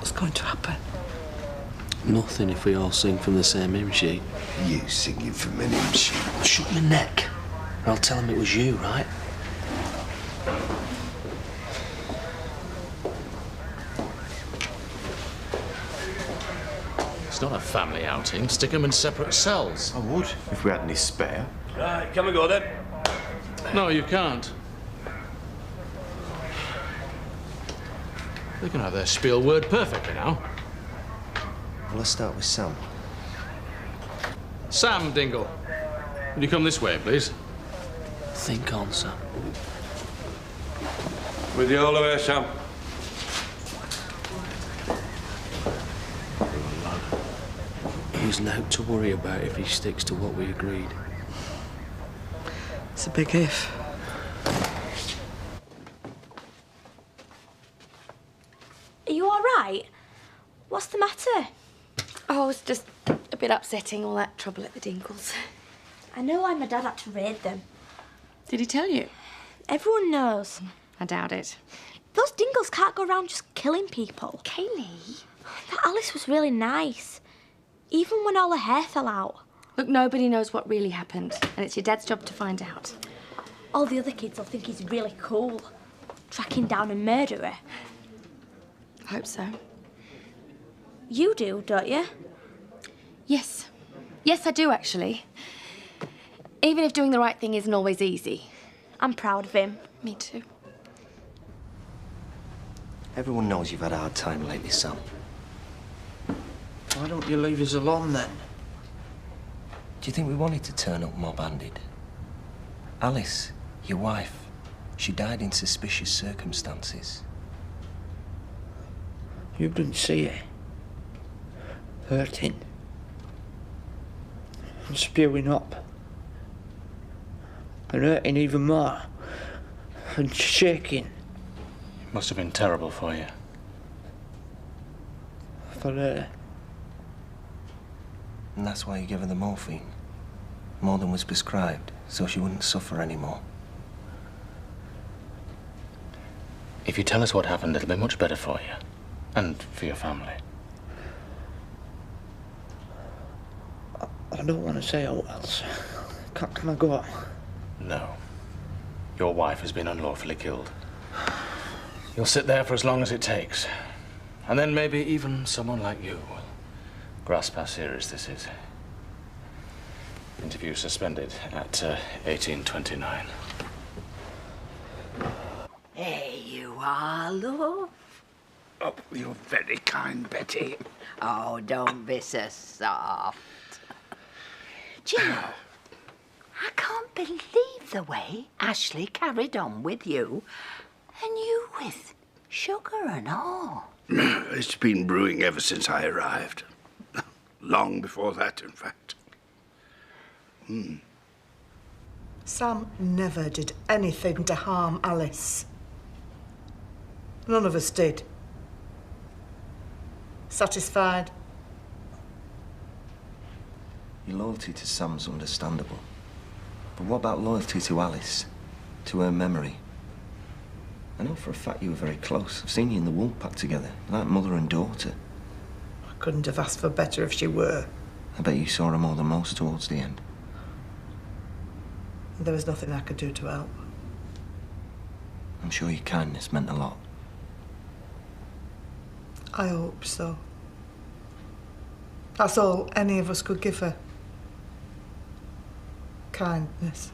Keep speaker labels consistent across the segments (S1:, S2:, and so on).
S1: What's going to happen?
S2: Nothing if we all sing from the same hymn sheet.
S3: You singing from an hymn sheet?
S2: Shut your neck, or I'll tell him it was you, right?
S4: It's not a family outing. Stick them in separate cells.
S3: I would, if we had any spare.
S5: Right, can we go then?
S4: No, you can't. They can have their spiel word perfectly now.
S3: Well, let's start with Sam.
S4: Sam Dingle, will you come this way, please?
S2: Think on, Sam.
S5: With you all the way, Sam.
S2: He's nought to worry about if he sticks to what we agreed.
S1: It's a big if.
S6: Are you all right? What's the matter?
S7: Oh, it's just a bit upsetting, all that trouble at the Dingles.
S6: I know why my dad had to raid them.
S7: Did he tell you?
S6: Everyone knows.
S7: I doubt it.
S6: Those Dingles can't go around just killing people.
S7: Kaylee?
S6: That Alice was really nice. Even when all her hair fell out.
S7: Look, nobody knows what really happened, and it's your dad's job to find out.
S6: All the other kids will think he's really cool. Tracking down a murderer.
S7: I hope so.
S6: You do, don't you?
S7: Yes. Yes, I do, actually. Even if doing the right thing isn't always easy.
S6: I'm proud of him.
S7: Me too.
S3: Everyone knows you've had a hard time lately, Sam.
S1: Why don't you leave us alone, then?
S3: Do you think we wanted to turn up mob-handed? Alice, your wife, she died in suspicious circumstances.
S1: You didn't see her. Hurting. And spewing up. And hurting even more. And shaking.
S4: It must have been terrible for you.
S1: For her.
S3: And that's why you gave her the morphine. More than was prescribed, so she wouldn't suffer anymore.
S4: If you tell us what happened, it'll be much better for you. And for your family.
S1: I don't want to say all else. Can I go?
S4: No. Your wife has been unlawfully killed. You'll sit there for as long as it takes. And then maybe even someone like you will grasp how serious this is. Interview suspended at 18:29.
S8: Here you are, love.
S9: Oh, you're very kind, Betty.
S8: Oh, don't be so soft. Do you know, I can't believe the way Ashley carried on with you, and you with sugar and all.
S9: It's been brewing ever since I arrived. Long before that, in fact.
S10: Sam never did anything to harm Alice. None of us did. Satisfied?
S3: Your loyalty to Sam's understandable. But what about loyalty to Alice? To her memory? I know for a fact you were very close. I've seen you in the wool pack together, like mother and daughter.
S10: I couldn't have asked for better if she were.
S3: I bet you saw her more than most towards the end.
S10: There was nothing I could do to help.
S3: I'm sure your kindness meant a lot.
S10: I hope so. That's all any of us could give her. Kindness.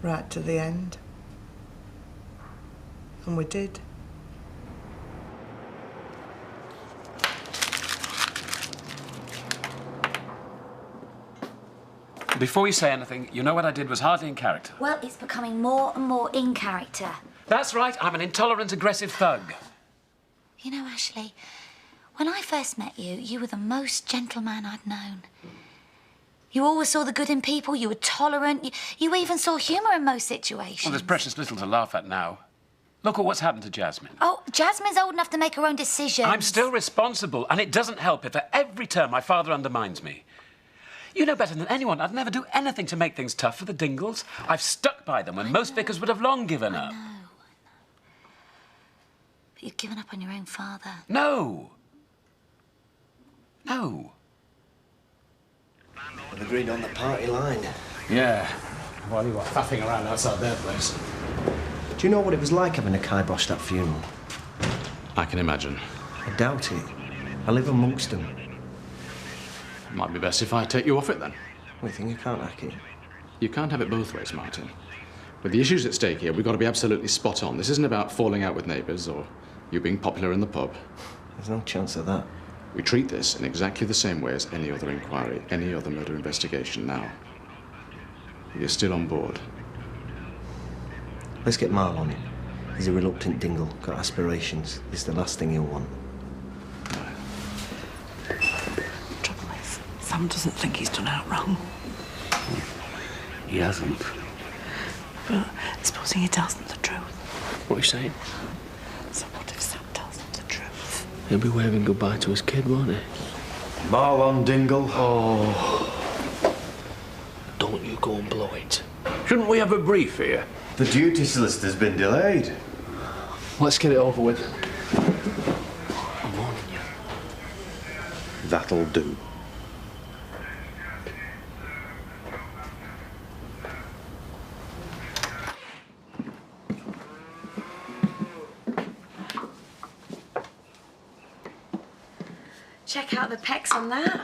S10: Right to the end. And we did.
S5: Before you say anything, you know what I did was hardly in character.
S6: Well, it's becoming more and more in character.
S5: That's right, I'm an intolerant, aggressive thug.
S6: You know, Ashley, when I first met you, you were the most gentle man I'd known. You always saw the good in people, you were tolerant, you even saw humour in most situations.
S5: Well, there's precious little to laugh at now. Look at what's happened to Jasmine.
S6: Oh, Jasmine's old enough to make her own decisions.
S5: I'm still responsible, and it doesn't help if at every turn my father undermines me. You know better than anyone, I'd never do anything to make things tough for the Dingles. I've stuck by them when most vicars would have long given up.
S6: But you've given up on your own father.
S5: No. No.
S3: We've agreed on the party line.
S4: Yeah. While you were faffing around outside their place.
S3: Do you know what it was like having a kibosh that funeral?
S4: I can imagine.
S3: I doubt it. I live amongst them.
S4: Might be best if I take you off it then.
S3: We think you can't hack it?
S4: You can't have it both ways, Martin. With the issues at stake here, we've got to be absolutely spot on. This isn't about falling out with neighbours or you being popular in the pub.
S3: There's no chance of that.
S4: We treat this in exactly the same way as any other inquiry, any other murder investigation now. You're still on board.
S3: Let's get Marl on it. He's a reluctant dingle, got aspirations. This is the last thing he'll want.
S11: Trouble is, Sam doesn't think he's done out wrong.
S2: He hasn't.
S11: But supposing he tells them the truth.
S2: What are you saying?
S11: So what if Sam tells them the truth?
S2: He'll be waving goodbye to his kid, won't he?
S3: Marl on, dingle.
S2: Oh. Don't you go and blow it.
S9: Shouldn't we have a brief here?
S3: The duty solicitor's been delayed.
S1: Let's get it over with.
S2: I'm warning you.
S3: That'll do.
S7: Check out the pecs on that.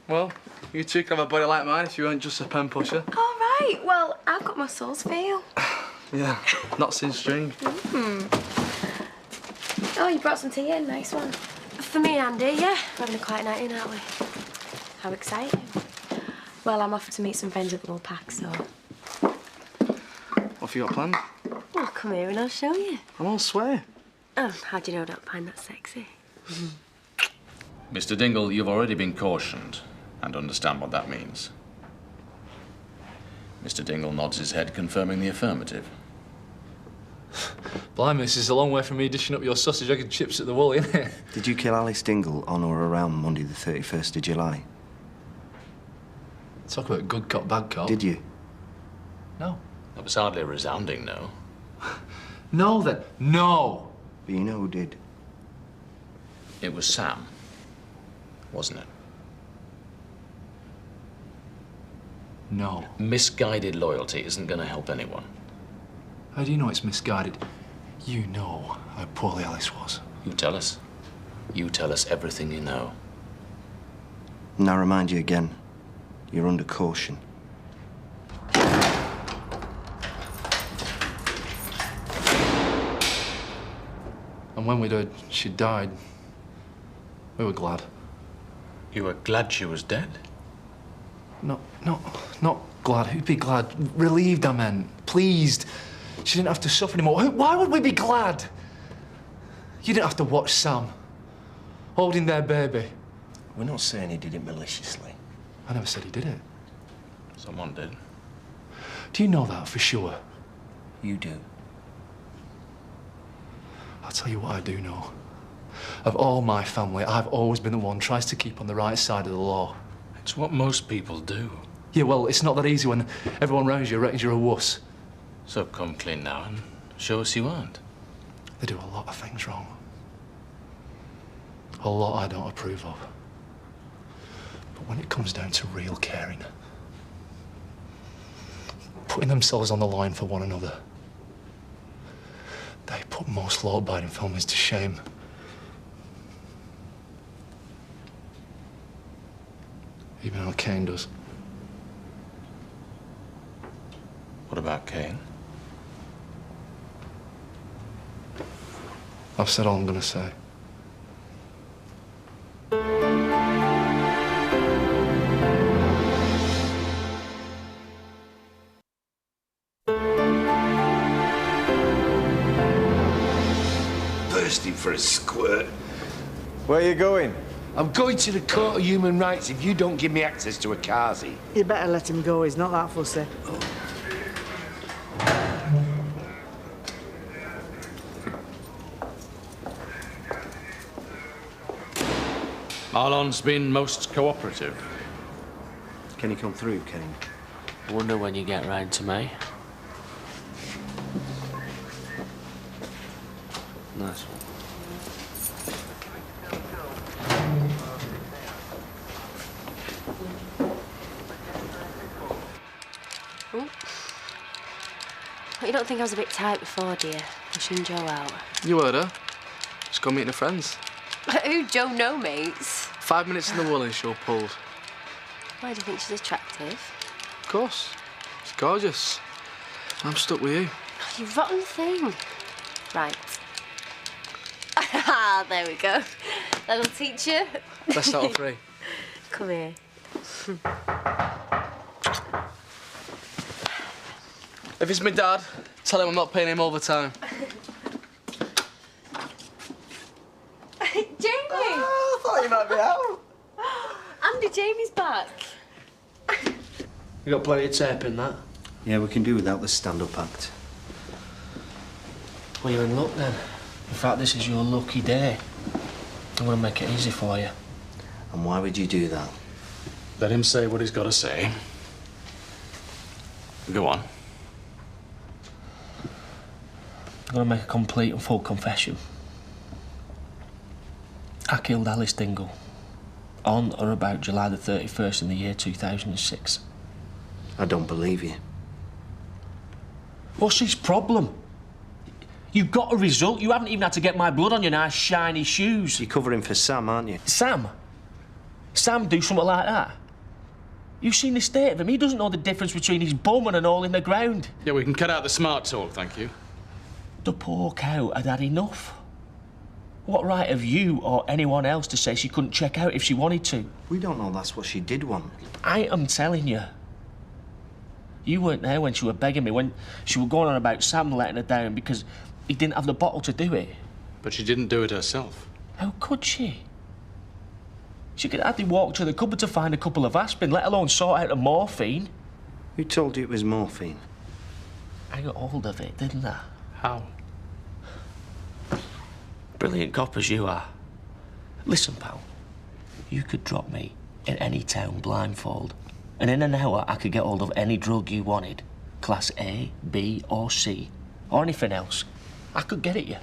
S1: Well, you two can have a body like mine if you weren't just a pen pusher.
S7: All right, well, I've got muscles for you.
S1: Yeah, not since string.
S7: Oh, you brought some tea in, nice one. For me and Andy, yeah. We're having a quiet night in, aren't we? How exciting. Well, I'm off to meet some friends at the Woolpack, so...
S1: What have you got planned?
S7: Well, come here and I'll show you.
S1: I won't swear.
S7: Oh, how do you know I don't find that sexy?
S4: Mr. Dingle, you've already been cautioned and understand what that means. Mr. Dingle nods his head, confirming the affirmative.
S1: Blimey, this is a long way from me dishing up your sausage, egg and chips at the Woolly, isn't it?
S3: Did you kill Alice Dingle on or around Monday the 31st of July?
S1: Talk about good cop, bad cop.
S3: Did you?
S1: No.
S4: That was hardly a resounding no.
S1: No, then. No!
S3: But you know who did?
S4: It was Sam, wasn't it?
S1: No.
S4: Misguided loyalty isn't going to help anyone.
S1: How do you know it's misguided? You know how poorly Alice was.
S4: You tell us. You tell us everything you know.
S3: And I remind you again, you're under caution.
S1: And when we'd heard she died, we were glad.
S4: You were glad she was dead?
S1: Not glad. Who'd be glad? Relieved, I meant. Pleased. She didn't have to suffer anymore. Why would we be glad? You didn't have to watch Sam holding their baby.
S3: We're not saying he did it maliciously.
S1: I never said he did it.
S4: Someone did.
S1: Do you know that for sure?
S3: You do.
S1: I'll tell you what I do know. Of all my family, I've always been the one who tries to keep on the right side of the law.
S4: It's what most people do.
S1: Yeah, well, it's not that easy when everyone around you reckons you're a wuss.
S4: So come clean now and show us you aren't.
S1: They do a lot of things wrong. A lot I don't approve of. But when it comes down to real caring, putting themselves on the line for one another, they put most law-abiding families to shame. Even how Kane does.
S4: What about Kane?
S1: I've said all I'm gonna say.
S9: Bursting for a squirt.
S3: Where are you going?
S9: I'm going to the Court of Human Rights if you don't give me access to a Kazi.
S10: You better let him go, he's not that fussy.
S4: Marlon's been most cooperative.
S3: Can you come through, Kane?
S2: Wonder when you get round to me. Nice one.
S7: Oh. You don't think I was a bit tight before, dear? Pushing Joe out.
S1: You heard her. She's gone meeting her friends.
S7: Who, Joe no mates?
S1: 5 minutes in the wool and she'll pulled.
S7: Why do you think she's attractive?
S1: Of course. She's gorgeous. I'm stuck with you.
S7: Oh, you rotten thing. Right. Ah, there we go. That'll teach you.
S1: Best out of 3.
S7: Come here.
S1: If it's my dad, tell him I'm not paying him overtime.
S7: Jamie!
S3: Oh, I thought you might be out.
S7: Andy, Jamie's back.
S2: You got plenty of tape in that?
S3: Yeah, we can do without the stand-up act.
S2: Well, you're in luck then. In fact, this is your lucky day. I'm going to make it easy for you.
S3: And why would you do that?
S4: Let him say what he's got to say. Go on.
S2: I'm going to make a complete and full confession. I killed Alice Dingle on or about July the 31st in the year 2006.
S3: I don't believe you.
S2: What's his problem? You got a result. You haven't even had to get my blood on your nice shiny shoes.
S3: You're covering for Sam, aren't you?
S2: Sam? Sam do something like that? You've seen the state of him. He doesn't know the difference between his bum and an hole in the ground.
S4: Yeah, we can cut out the smart talk, thank you.
S2: The poor cow had had enough. What right have you or anyone else to say she couldn't check out if she wanted to?
S3: We don't know that's what she did want.
S2: I am telling you. You weren't there when she was begging me, when she was going on about Sam letting her down because he didn't have the bottle to do it.
S4: But she didn't do it herself.
S2: How could she? She could hardly walk to the cupboard to find a couple of aspirin, let alone sort out the morphine.
S3: Who told you it was morphine?
S2: I got hold of it, didn't I?
S4: How?
S2: Brilliant cop as you are. Listen, pal. You could drop me in any town blindfold, and in an hour I could get hold of any drug you wanted. Class A, B or C, or anything else. I could get it you.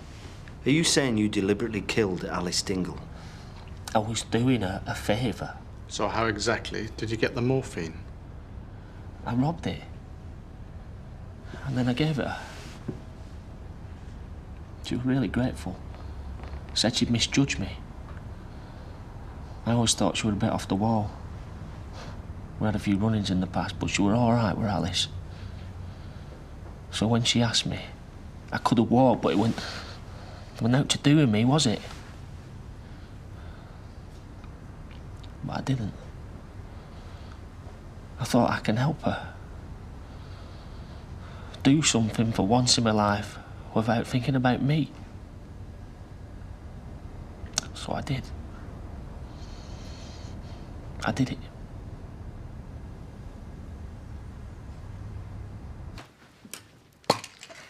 S3: Are you saying you deliberately killed Alice Dingle?
S2: I was doing her a favour.
S4: So how exactly did you get the morphine?
S2: I robbed it. And then I gave it her. She was really grateful. Said she'd misjudged me. I always thought she was a bit off the wall. We had a few run-ins in the past, but she were all right with Alice. So when she asked me, I could have walked, but it went out to do with me, was it? But I didn't. I thought I can help her. Do something for once in my life without thinking about me. So I did. I did it.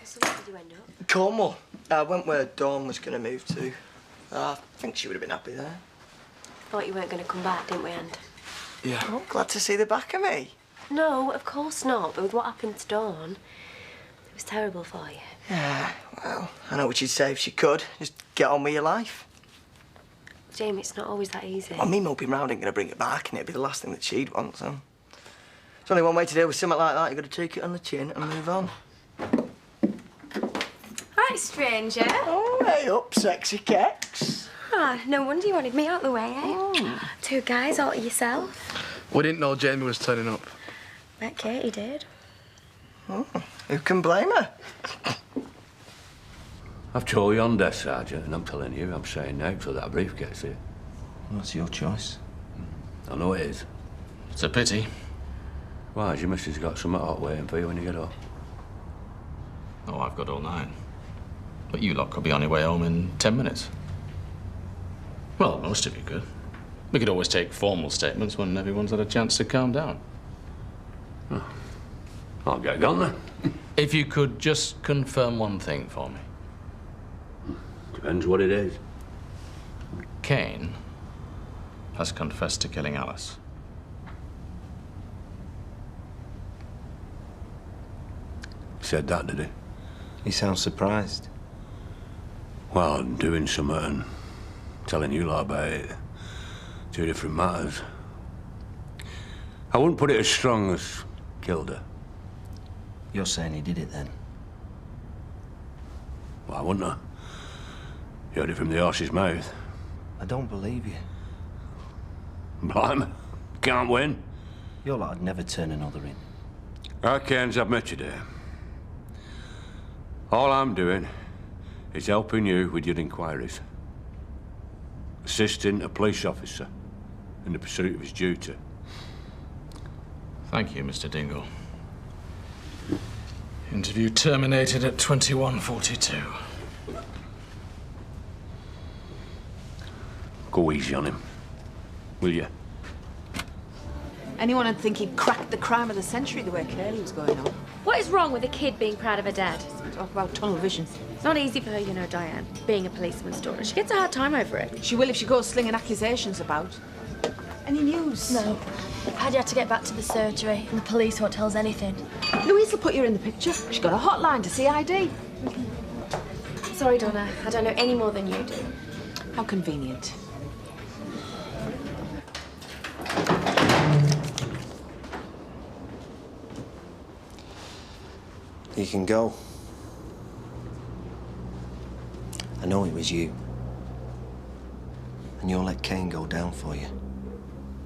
S7: So where did you end up?
S12: Cornwall. I went where Dawn was going to move to. I think she would have been happy there.
S7: Thought you weren't going to come back, didn't we, Andy?
S12: Yeah. Oh, glad to see the back of me.
S7: No, of course not. But with what happened to Dawn, it was terrible for you.
S12: Yeah, well, I know what she'd say if she could. Just get on with your life.
S7: Jamie, it's not always that easy.
S12: Well, me moping round ain't going to bring it back, and it'd be the last thing that she'd want, so... There's only one way to deal with something like that. You've got to take it on the chin and move on.
S7: Hi, stranger.
S12: Oh, hey up, sexy keks.
S7: Ah, no wonder you wanted me out the way, eh? 2 guys all to yourself.
S1: We didn't know Jamie was turning up.
S7: Bet Katie did.
S12: Oh, who can blame her?
S9: I've told you on desk, Sergeant, and I'm telling you, I'm saying no till that brief gets here.
S3: Well, that's your choice.
S9: I know it is.
S4: It's a pity.
S9: Why, has your missus got something hot waiting for you when you get home?
S4: Oh, I've got all night. But you lot could be on your way home in 10 minutes. Well, most of you could. We could always take formal statements when everyone's had a chance to calm down.
S9: Oh. I'll get gone then.
S4: If you could just confirm one thing for me.
S9: Depends what it is.
S4: Kane has confessed to killing Alice.
S9: Said that, did he?
S3: He sounds surprised.
S9: Well, doing something and telling you lot about it. Two different matters. I wouldn't put it as strong as killed her.
S3: You're saying he did it then?
S9: Well, I wouldn't have. You heard it from the horse's mouth.
S3: I don't believe you.
S9: Blimey. Can't win.
S3: Your lot would never turn another in.
S9: Cairns, I've met you there. All I'm doing is helping you with your inquiries. Assisting a police officer in the pursuit of his duty.
S4: Thank you, Mr. Dingle. Interview terminated at 21:42.
S9: Go easy on him, will you?
S11: Anyone would think he'd cracked the crime of the century the way Curly was going on.
S7: What is wrong with a kid being proud of her dad?
S11: Talk about tunnel vision.
S7: It's not easy for her, you know, Diane, being a policeman's daughter. She gets a hard time over it.
S11: She will if she goes slinging accusations about. Any news?
S7: No. Paddy had to get back to the surgery, and the police won't tell us anything.
S11: Louise will put you in the picture. She's got a hotline to CID.
S7: Sorry, Donna. I don't know any more than you do.
S11: How convenient.
S3: You can go. I know it was you. And you'll let Kane go down for you.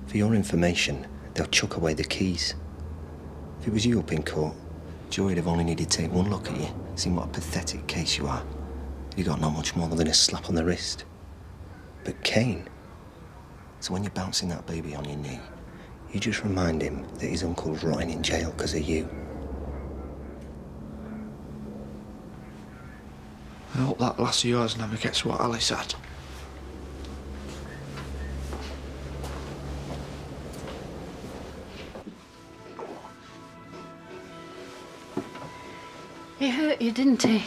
S3: For your information, they'll chuck away the keys. If it was you up in court, jury'd have only needed to take one look at you, seeing what a pathetic case you are. You got not much more than a slap on the wrist. But Kane... So when you're bouncing that baby on your knee, you just remind him that his uncle's rotting in jail because of you.
S1: I hope that lass of yours never gets what Alice had.
S8: He hurt you, didn't he?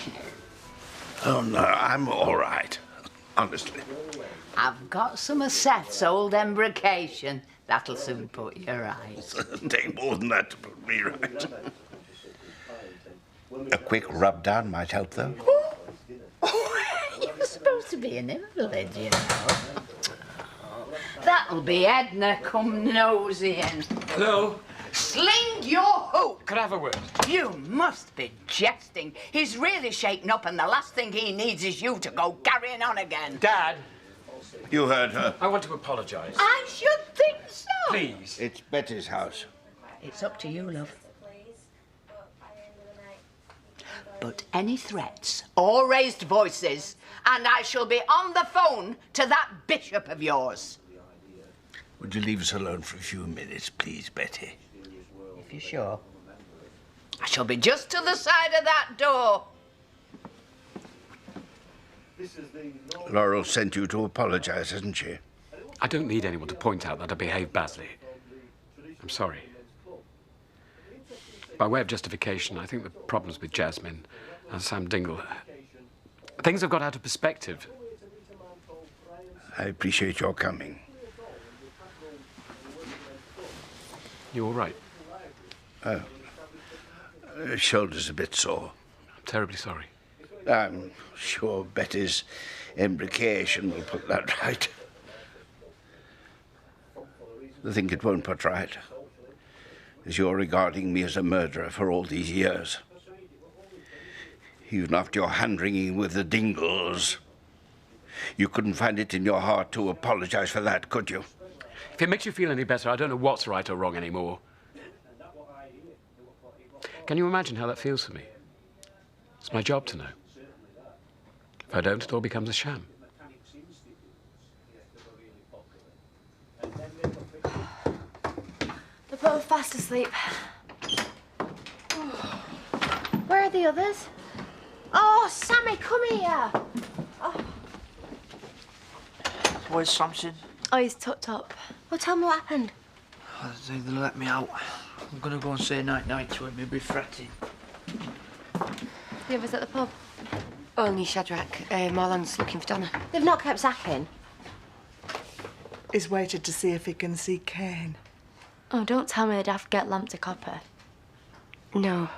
S9: Oh, no, I'm all right. Honestly.
S8: I've got some of Seth's old embrocation. That'll soon put you right.
S9: Take more than that to put me right. A quick rub down might help, though.
S8: You're supposed to be an invalid, you know. That'll be Edna come noseying.
S5: Hello?
S8: Sling your hook!
S5: Could I have a word?
S8: You must be jesting. He's really shaken up, and the last thing he needs is you to go carrying on again.
S5: Dad!
S9: You heard her.
S5: I want to apologise.
S8: I should think so.
S5: Please.
S9: It's Betty's house.
S8: It's up to you, love. But any threats or raised voices, and I shall be on the phone to that bishop of yours.
S9: Would you leave us alone for a few minutes, please, Betty?
S8: If you're sure. I shall be just to the side of that door.
S9: Laurel sent you to apologise, hasn't she?
S5: I don't need anyone to point out that I behaved badly. I'm sorry. By way of justification, I think the problems with Jasmine and Sam Dingle... Things have got out of perspective.
S9: I appreciate your coming.
S5: You all right?
S9: Oh. Shoulder's a bit sore.
S5: I'm terribly sorry.
S9: I'm sure Betty's embrocation will put that right. The thing it won't put right is you're regarding me as a murderer for all these years. Even after your hand-wringing with the Dingles, you couldn't find it in your heart to apologise for that, could you?
S5: If it makes you feel any better, I don't know what's right or wrong anymore. Can you imagine how that feels for me? It's my job to know. If I don't, it all becomes a sham.
S7: They're both fast asleep. Where are the others? Oh, Sammy, come here. Oh.
S13: Where's Samson?
S7: Oh, he's tucked up. Well, tell me what happened.
S13: I don't think they'll let me out. I'm gonna go and say night-night to him. He'll be fretting.
S7: The others at the pub?
S14: Only Shadrach. Marlon's looking for Donna.
S7: They've not kept zapping.
S10: He's waited to see if he can see Kane.
S7: Oh, don't tell me they'd have to get Lamp to copper.
S14: No.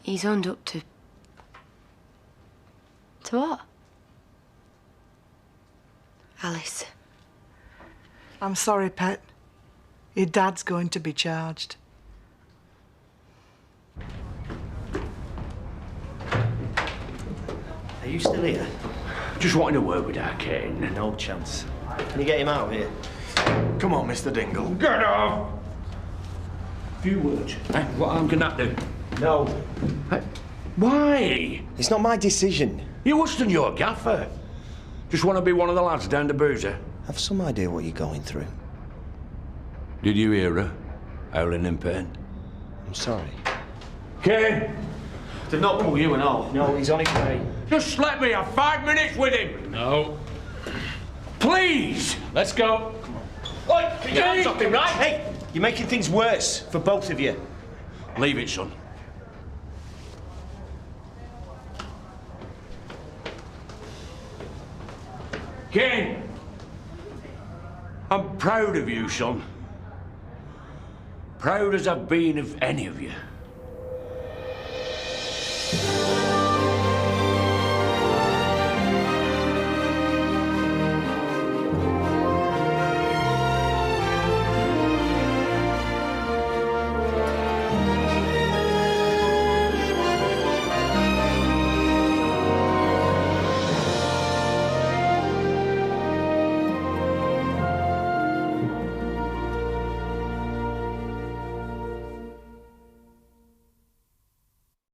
S14: He's owned up to
S7: To what? Alice.
S10: I'm sorry, Pet. Your dad's going to be charged.
S3: Are you still here?
S9: Just wanting to work with our Kane.
S3: No chance. Can you get him out of here? Come on, Mr. Dingle.
S9: Get off! Few words. What harm can that do?
S3: No.
S9: Why?
S3: It's not my decision.
S9: You're worse than your gaffer. Just want to be one of the lads down the boozer.
S3: I've some idea what you're going through.
S9: Did you hear her? Howling in pain.
S3: I'm sorry.
S9: Kane!
S3: Did not pull you and all. No, he's on his way.
S9: Just let me have 5 minutes with him.
S5: No.
S9: Please!
S5: Let's go.
S3: Oi, keep your hands off him, right? Hey, you're making things worse for both of you.
S9: Leave it, son. Kane! I'm proud of you, son. Proud as I've been of any of you.